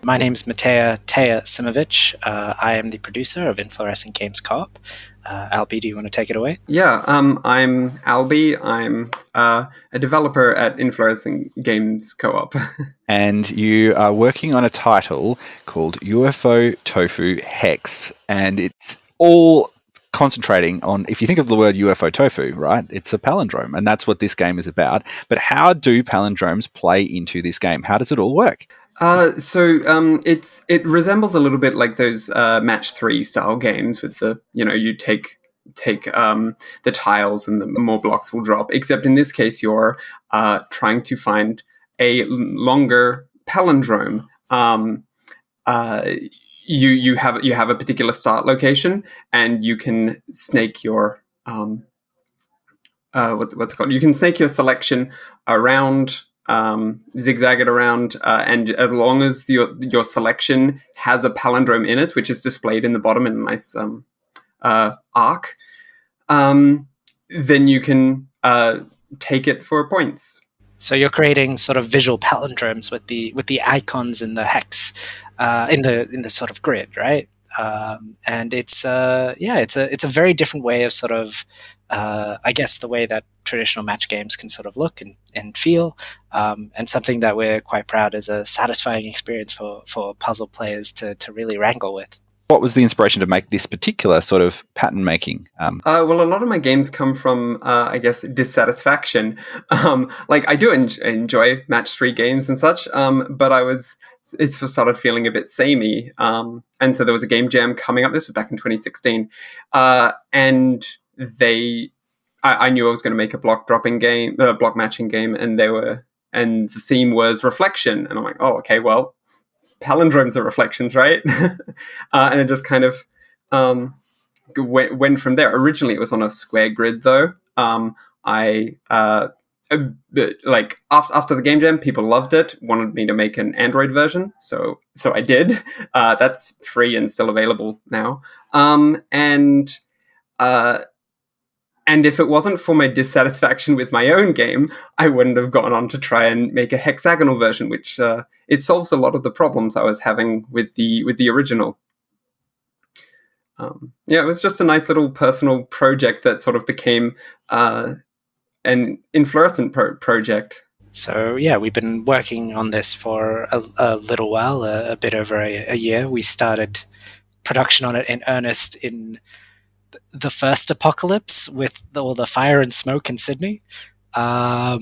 My name's Mateja Teja Simovic. I am the producer of Inflorescent Games Co-op. Albie, do you want to take it away? Yeah, I'm Albie. I'm a developer at Inflorescent Games Co-op. And you are working on a title called UFOTOFU HEX, and it's all concentrating on, if you think of the word UFO tofu, right, it's a palindrome, and that's what this game is about. But how do palindromes play into this game? How does it all work? It resembles a little bit like those match 3 style games with the, you take the tiles and the more blocks will drop, except in this case you're trying to find a longer palindrome. You have a particular start location, and you can snake your what's it called? You can snake your selection around, zigzag it around, and as long as your selection has a palindrome in it, which is displayed in the bottom in a nice arc, then you can take it for points. So you're creating sort of visual palindromes with the icons in the hex, in the sort of grid, right? And it's a very different way of sort of, I guess, the way that traditional match games can sort of look and feel, and something that we're quite proud is a satisfying experience for puzzle players to really wrangle with. What was the inspiration to make this particular sort of pattern making? Well, a lot of my games come from, I guess, dissatisfaction. Like, I do enjoy match 3 games and such, but it's started feeling a bit samey. And so there was a game jam coming up. This was back in 2016. And I knew I was going to make a block matching game, and the theme was reflection. And I'm like, oh, okay, well, palindromes are reflections, right? And it just kind of went from there. Originally, it was on a square grid, though. After the game jam, people loved it, wanted me to make an Android version, so I did. That's free and still available now. And if it wasn't for my dissatisfaction with my own game, I wouldn't have gone on to try and make a hexagonal version, which it solves a lot of the problems I was having with the original. It was just a nice little personal project that sort of became an Inflorescent project. So yeah, we've been working on this for a little while, a bit over a year. We started production on it in earnest in the first apocalypse with all the fire and smoke in Sydney. I'd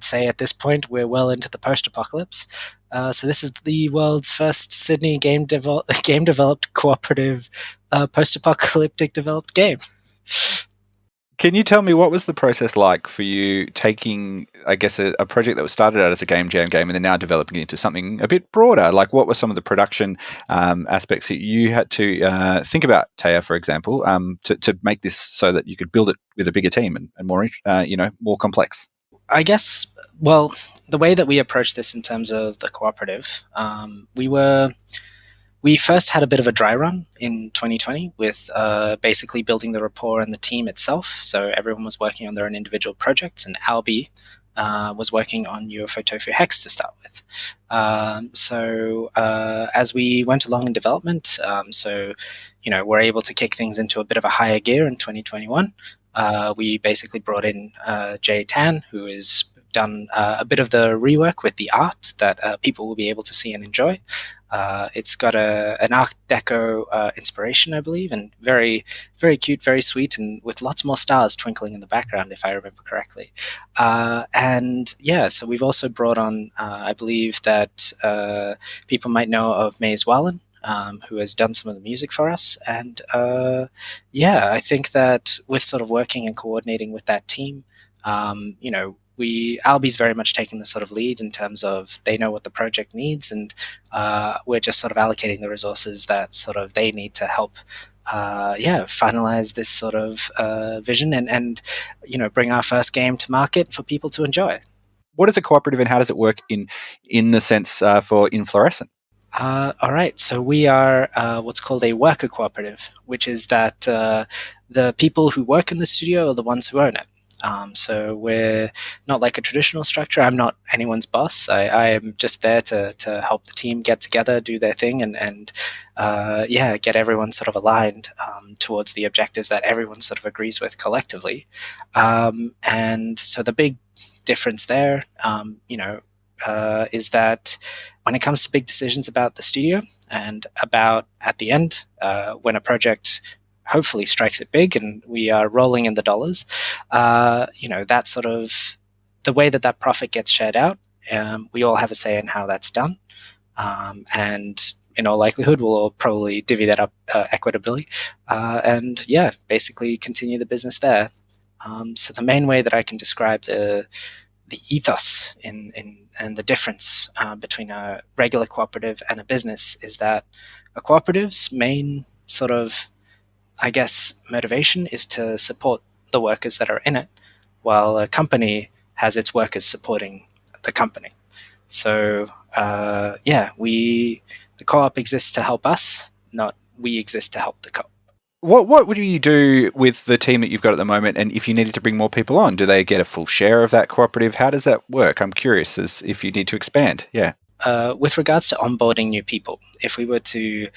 say at this point we're well into the post-apocalypse. So this is the world's first Sydney game-developed cooperative post-apocalyptic developed game. Can you tell me what was the process like for you taking, I guess, a project that was started out as a game jam game and then now developing it into something a bit broader? Like, what were some of the production aspects that you had to think about, Taya, for example, to make this so that you could build it with a bigger team and more, more complex? I guess, well, the way that we approached this in terms of the cooperative, we first had a bit of a dry run in 2020 with basically building the rapport and the team itself. So everyone was working on their own individual projects, and Albie was working on UFOTOFU HEX to start with. As we went along in development, we're able to kick things into a bit of a higher gear in 2021. We basically brought in Jay Tan, who has done a bit of the rework with the art that people will be able to see and enjoy. It's got an Art Deco inspiration, I believe, and very, very cute, very sweet, and with lots more stars twinkling in the background, if I remember correctly. So we've also brought on, I believe that people might know of Maze Wallen, who has done some of the music for us. And I think that with sort of working and coordinating with that team, Albie's very much taking the sort of lead in terms of they know what the project needs, and we're just sort of allocating the resources that sort of they need to help finalize this sort of vision and bring our first game to market for people to enjoy. What is a cooperative, and how does it work in the sense for Inflorescent? All right, so we are what's called a worker cooperative, which is that the people who work in the studio are the ones who own it. So we're not like a traditional structure. I'm not anyone's boss. I am just there to help the team get together, do their thing, and get everyone sort of aligned towards the objectives that everyone sort of agrees with collectively. And so the big difference there, is that when it comes to big decisions about the studio and about at the end, when a project hopefully strikes it big and we are rolling in the dollars, that sort of the way that profit gets shared out, we all have a say in how that's done. And in all likelihood, we'll all probably divvy that up equitably, and basically continue the business there. So the main way that I can describe the ethos and the difference between a regular cooperative and a business is that a cooperative's main sort of, I guess, motivation is to support the workers that are in it, while a company has its workers supporting the company. So the co-op exists to help us, not we exist to help the co-op. What would you do with the team that you've got at the moment, and if you needed to bring more people on, do they get a full share of that cooperative? How does that work? I'm curious as if you need to expand. Yeah. With regards to onboarding new people, if we were to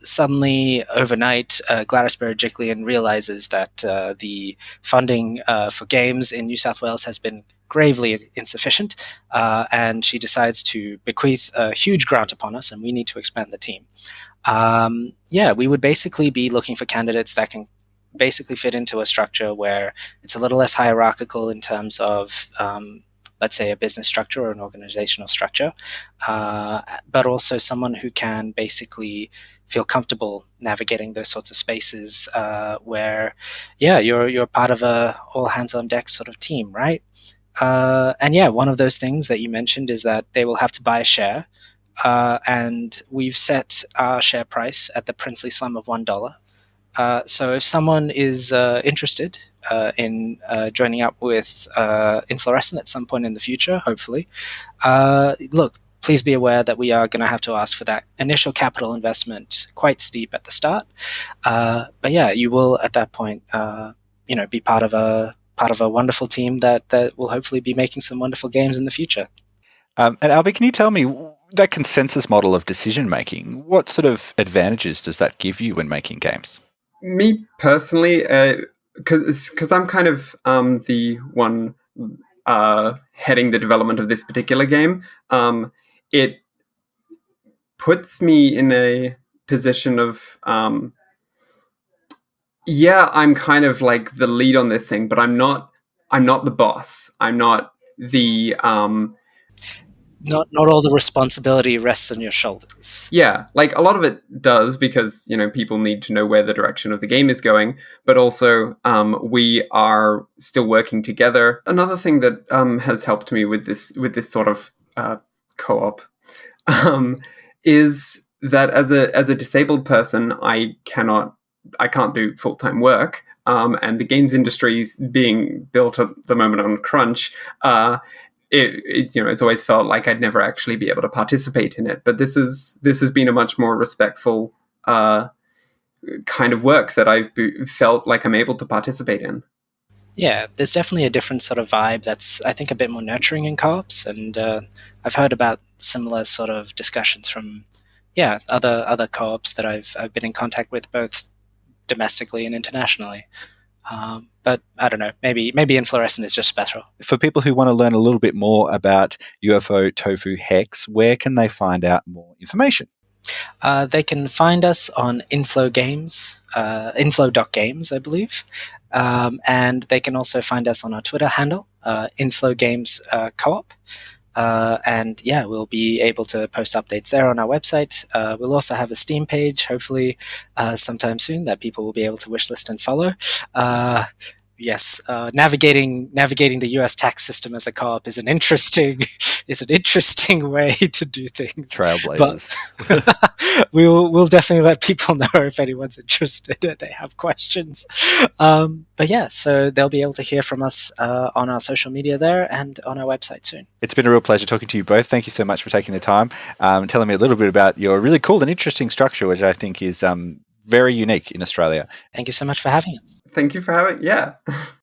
suddenly overnight Gladys Berejiklian realizes that the funding for games in New South Wales has been gravely insufficient, and she decides to bequeath a huge grant upon us and we need to expand the team. We would basically be looking for candidates that can basically fit into a structure where it's a little less hierarchical in terms of, let's say, a business structure or an organizational structure, but also someone who can basically feel comfortable navigating those sorts of spaces where, you're part of a all hands on deck sort of team, right? One of those things that you mentioned is that they will have to buy a share. And we've set our share price at the princely sum of $1. So if someone is interested in joining up with Inflorescent at some point in the future, hopefully, please be aware that we are going to have to ask for that initial capital investment, quite steep at the start. You will at that point, be part of a wonderful team that will hopefully be making some wonderful games in the future. And Albie, can you tell me that consensus model of decision making? What sort of advantages does that give you when making games? Me personally, because I'm kind of the one heading the development of this particular game, it puts me in a position of I'm kind of like the lead on this thing, but I'm not the boss. I'm not the not all the responsibility rests on your shoulders. Yeah, like a lot of it does because, people need to know where the direction of the game is going, but also we are still working together. Another thing that has helped me with this sort of co-op is that as a disabled person, I can't do full-time work. And the games industry is being built at the moment on crunch. It's always felt like I'd never actually be able to participate in it. But this has been a much more respectful kind of work that I've felt like I'm able to participate in. Yeah, there's definitely a different sort of vibe that's, I think, a bit more nurturing in co-ops, and I've heard about similar sort of discussions from other co-ops that I've been in contact with, both domestically and internationally. But I don't know, maybe Inflorescent is just special. For people who want to learn a little bit more about UFOTOFU HEX, where can they find out more information? They can find us on Inflogames, inflo.games, I believe. And they can also find us on our Twitter handle, Inflogames Co-op. We'll be able to post updates there on our website. We'll also have a Steam page, hopefully sometime soon, that people will be able to wishlist and follow. Yes, navigating the U.S. tax system as a co-op is an interesting way to do things. Trailblazers. But we'll definitely let people know if anyone's interested or they have questions. So they'll be able to hear from us on our social media there and on our website soon. It's been a real pleasure talking to you both. Thank you so much for taking the time, telling me a little bit about your really cool and interesting structure, which I think is very unique in Australia. Thank you so much for having us. Thank you for having,